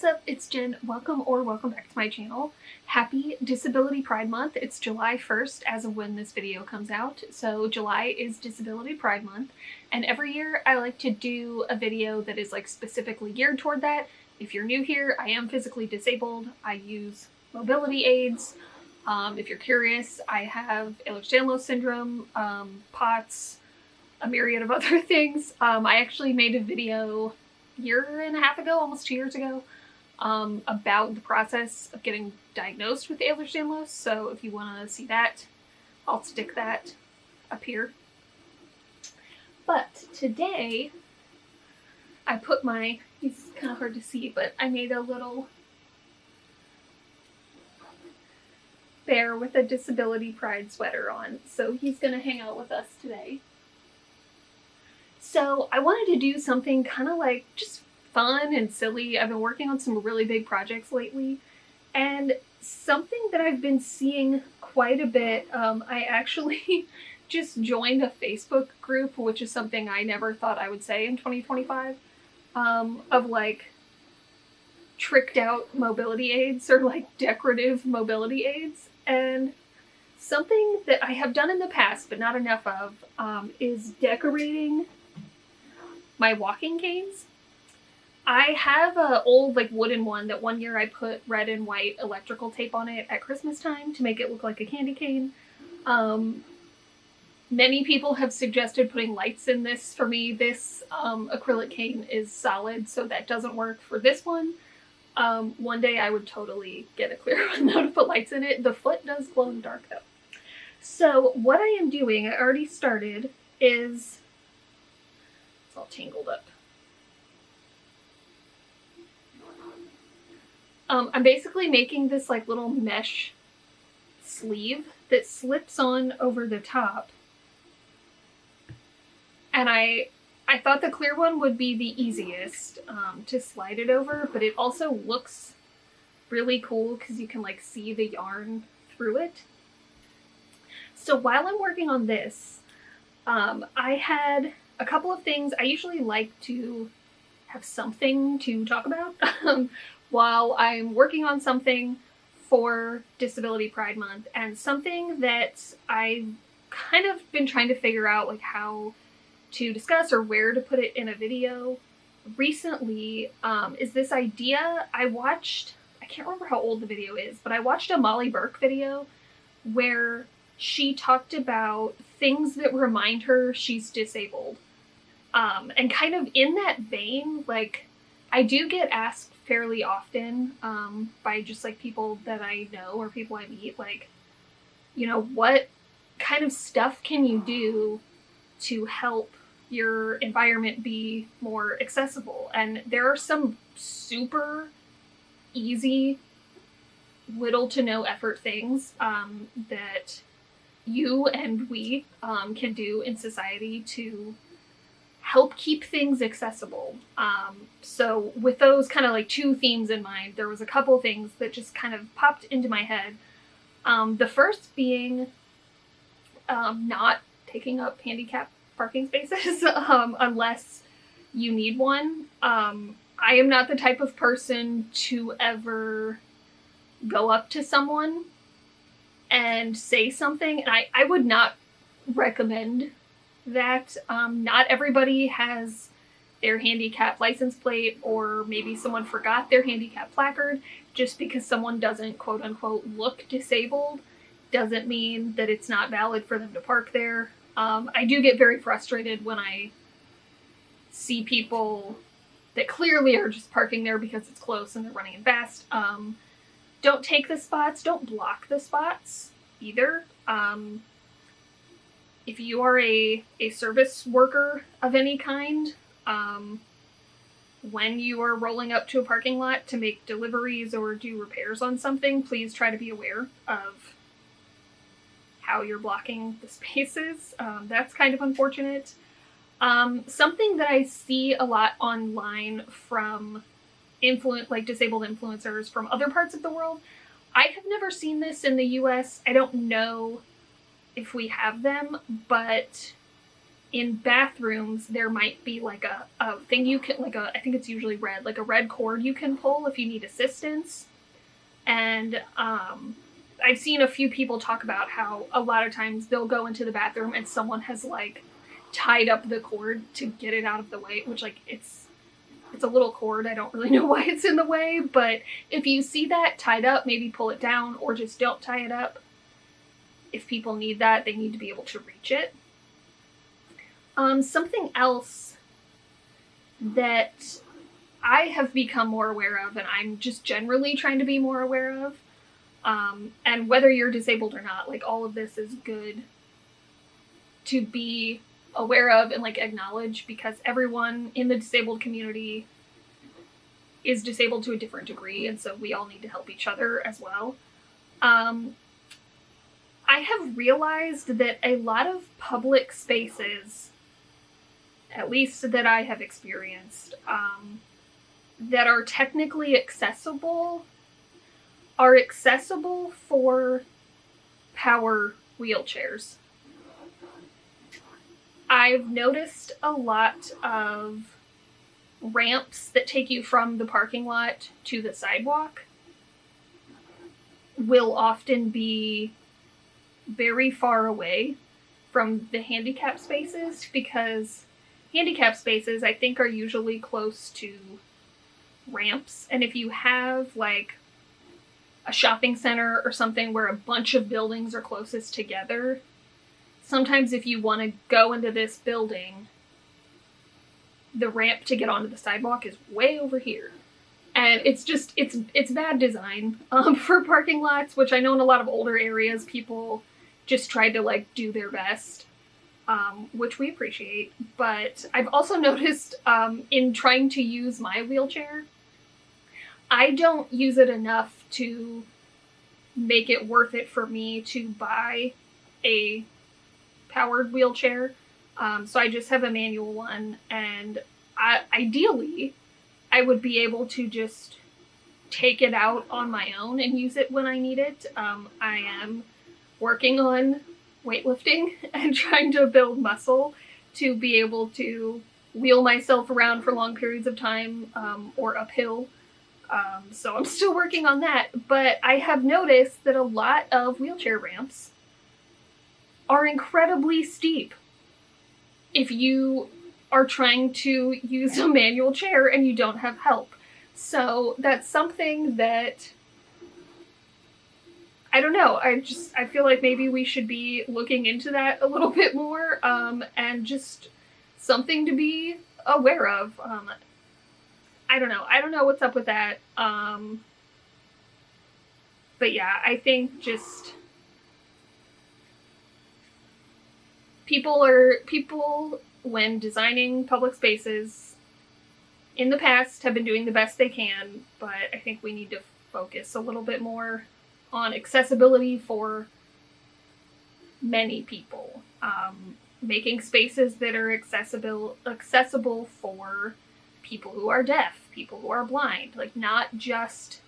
What's up? It's Jen. Welcome back to my channel. Happy Disability Pride Month. It's July 1st as of when this video comes out. So July is Disability Pride Month, and every year I like to do a video that is like specifically geared toward that. If you're new here, I am physically disabled. I use mobility aids. If you're curious, I have Ehlers-Danlos syndrome, POTS, a myriad of other things. I actually made a video year and a half ago, almost 2 years ago, about the process of getting diagnosed with Ehlers-Danlos. So if you want to see that, I'll stick that up here. But today I put it's kind of hard to see, but I made a little bear with a Disability Pride sweater on. So he's going to hang out with us today. So I wanted to do something kind of like just fun and silly. I've been working on some really big projects lately, and something that I've been seeing quite a bit, I actually just joined a Facebook group, which is something I never thought I would say in 2025, of like tricked out mobility aids or like decorative mobility aids. And something that I have done in the past but not enough of is decorating my walking canes. I have an old like wooden one that one year I put red and white electrical tape on it at Christmas time to make it look like a candy cane. Many people have suggested putting lights in this. For me, this acrylic cane is solid, so that doesn't work for this one. One day I would totally get a clear one though to put lights in it. The foot does glow in the dark though. So what I am doing, I already started, is it's all tangled up. I'm basically making this like little mesh sleeve that slips on over the top. And I thought the clear one would be the easiest to slide it over, but it also looks really cool because you can like see the yarn through it. So while I'm working on this, I had a couple of things. I usually like to have something to talk about while I'm working on something for Disability Pride Month, and something that I've kind of been trying to figure out like how to discuss or where to put it in a video recently is this idea. I can't remember how old the video is, but I watched a Molly Burke video where she talked about things that remind her she's disabled. And kind of in that vein, like I do get asked fairly often by just like people that I know or people I meet, like, you know, what kind of stuff can you do to help your environment be more accessible? And there are some super easy, little to no effort things that you and we can do in society to help keep things accessible. So with those kind of like two themes in mind, there was a couple things that just kind of popped into my head. The first being not taking up handicap parking spaces unless you need one. I am not the type of person to ever go up to someone and say something, and I would not recommend that. Not everybody has their handicap license plate, or maybe someone forgot their handicap placard. Just because someone doesn't quote unquote look disabled doesn't mean that it's not valid for them to park there. I do get very frustrated when I see people that clearly are just parking there because it's close and they're running in fast. Don't take the spots, don't block the spots either. If you are a service worker of any kind, when you are rolling up to a parking lot to make deliveries or do repairs on something, please try to be aware of how you're blocking the spaces. That's kind of unfortunate. Something that I see a lot online from disabled influencers from other parts of the world. I have never seen this in the US. I don't know if we have them, but in bathrooms, there might be like a thing you can, like I think it's usually red, like a red cord you can pull if you need assistance. And I've seen a few people talk about how a lot of times they'll go into the bathroom and someone has like tied up the cord to get it out of the way, which like it's a little cord. I don't really know why it's in the way, but if you see that tied up, maybe pull it down or just don't tie it up. If people need that, they need to be able to reach it. Something else that I have become more aware of, and I'm just generally trying to be more aware of, and whether you're disabled or not, like all of this is good to be aware of and like acknowledge, because everyone in the disabled community is disabled to a different degree, and so we all need to help each other as well. I have realized that a lot of public spaces, at least that I have experienced, that are technically accessible, are accessible for power wheelchairs. I've noticed a lot of ramps that take you from the parking lot to the sidewalk will often be very far away from the handicap spaces, because handicap spaces, I think, are usually close to ramps. And if you have like a shopping center or something where a bunch of buildings are closest together, sometimes if you want to go into this building, the ramp to get onto the sidewalk is way over here. And it's just, it's bad design for parking lots, which I know in a lot of older areas, people just tried to like do their best, which we appreciate. But I've also noticed in trying to use my wheelchair, I don't use it enough to make it worth it for me to buy a powered wheelchair. So I just have a manual one, and ideally I would be able to just take it out on my own and use it when I need it. I am working on weightlifting and trying to build muscle to be able to wheel myself around for long periods of time, or uphill. So I'm still working on that, but I have noticed that a lot of wheelchair ramps are incredibly steep if you are trying to use a manual chair and you don't have help. So that's something that, I don't know, I feel like maybe we should be looking into that a little bit more, and just something to be aware of. I don't know what's up with that. But yeah, I think just people when designing public spaces in the past have been doing the best they can, but I think we need to focus a little bit more on accessibility for many people. Making spaces that are accessible for people who are deaf, people who are blind, like not just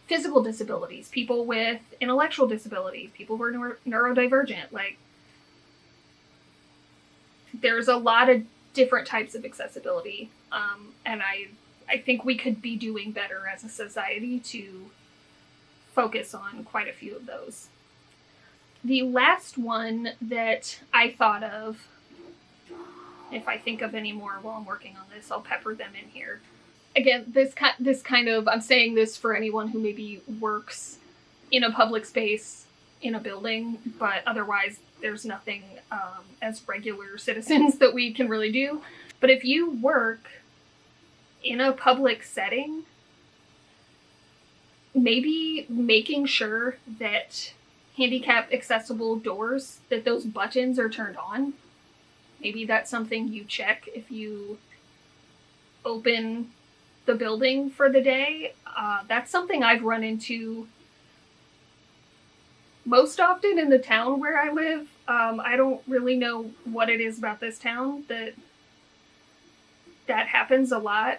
physical disabilities, people with intellectual disabilities, people who are neurodivergent. Like, there's a lot of different types of accessibility, and I think we could be doing better as a society to focus on quite a few of those. The last one that I thought of, if I think of any more while I'm working on this, I'll pepper them in here. Again, this kind of, I'm saying this for anyone who maybe works in a public space in a building, but otherwise there's nothing as regular citizens that we can really do. But if you work in a public setting, maybe making sure that handicap accessible doors, that those buttons are turned on. Maybe that's something you check if you open the building for the day. That's something I've run into most often in the town where I live. I don't really know what it is about this town that happens a lot.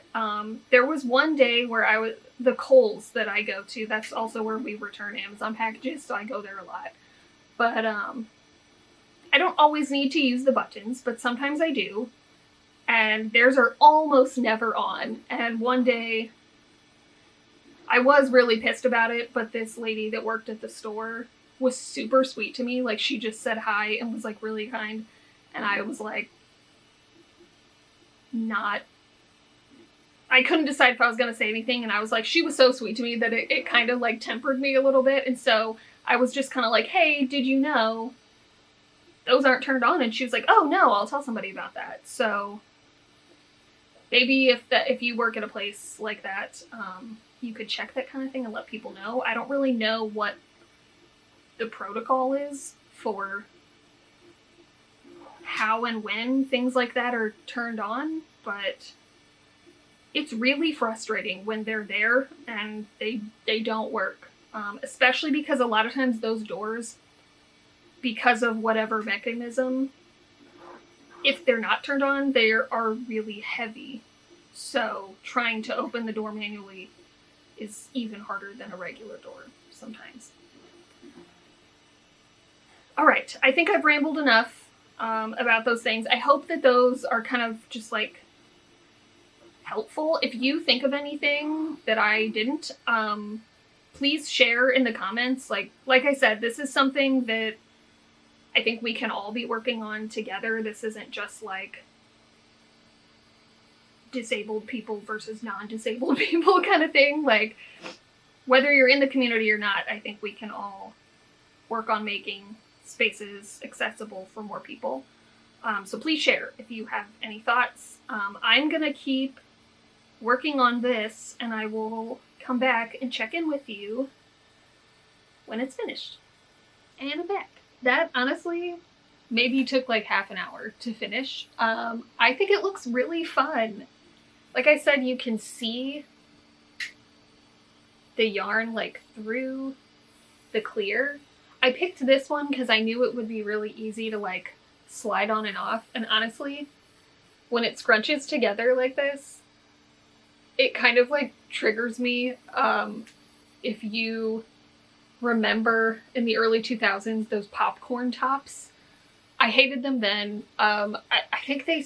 There was one day where the Kohl's that I go to, that's also where we return Amazon packages, so I go there a lot. But I don't always need to use the buttons, but sometimes I do. And theirs are almost never on. And one day, I was really pissed about it, but this lady that worked at the store was super sweet to me. Like, she just said hi and was like really kind. And I was like, I couldn't decide if I was going to say anything. And I was like, she was so sweet to me that it kind of like tempered me a little bit. And so I was just kind of like, hey, did you know those aren't turned on? And she was like, oh no, I'll tell somebody about that. So maybe if you work at a place like that, you could check that kind of thing and let people know. I don't really know what the protocol is for how and when things like that are turned on, but it's really frustrating when they're there and they don't work. Especially because a lot of times those doors, because of whatever mechanism, if they're not turned on, they are really heavy. So trying to open the door manually is even harder than a regular door sometimes. All right, I think I've rambled enough about those things. I hope that those are kind of just like helpful. If you think of anything that I didn't, please share in the comments. Like I said, this is something that I think we can all be working on together. This isn't just like disabled people versus non-disabled people kind of thing. Like, whether you're in the community or not, I think we can all work on making spaces accessible for more people. So please share if you have any thoughts. I'm gonna keep working on this and I will come back and check in with you when it's finished. And I'm back. That honestly maybe took like half an hour to finish. I think it looks really fun. Like I said, you can see the yarn like through the clear. I picked this one because I knew it would be really easy to like slide on and off. And honestly, when it scrunches together like this, it kind of like triggers me. If you remember in the early 2000s, those popcorn tops, I hated them then. I think they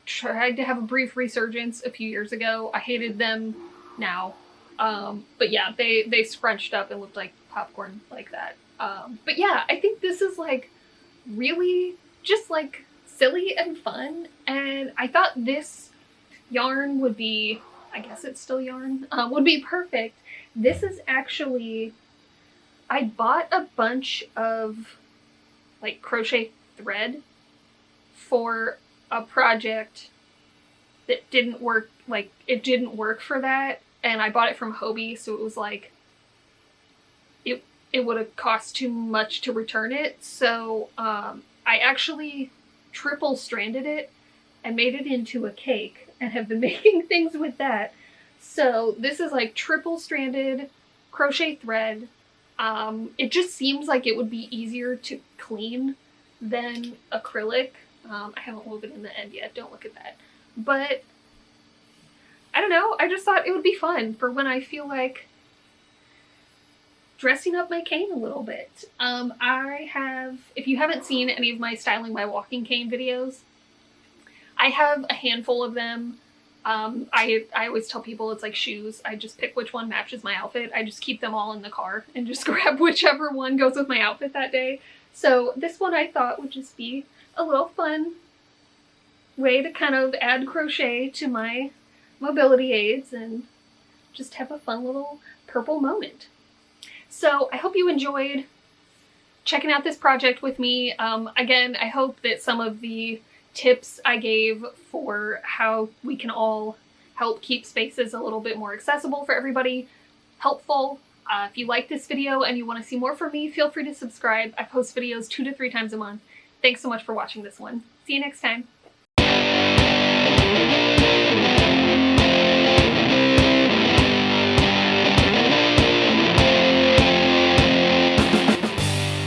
tried to have a brief resurgence a few years ago. I hated them now. But yeah, they scrunched up and looked like popcorn like that. But yeah, I think this is like really just like silly and fun. And I thought this yarn would be, I guess it's still yarn, would be perfect. This is actually, I bought a bunch of like crochet thread for a project that didn't work, like it didn't work for that. And I bought it from Hobie, so it was like, it would have cost too much to return it. So I actually triple stranded it and made it into a cake and have been making things with that. So this is like triple stranded crochet thread. It just seems like it would be easier to clean than acrylic. I haven't woven in the end yet, don't look at that. But I don't know, I just thought it would be fun for when I feel like dressing up my cane a little bit. I have, if you haven't seen any of my styling my walking cane videos, I have a handful of them. I always tell people it's like shoes. I just pick which one matches my outfit. I just keep them all in the car and just grab whichever one goes with my outfit that day. So this one I thought would just be a little fun way to kind of add crochet to my mobility aids and just have a fun little purple moment. So I hope you enjoyed checking out this project with me. Again, I hope that some of the tips I gave for how we can all help keep spaces a little bit more accessible for everybody helpful. If you like this video and you want to see more from me, feel free to subscribe. I post videos 2 to 3 times a month. Thanks so much for watching this one. See you next time.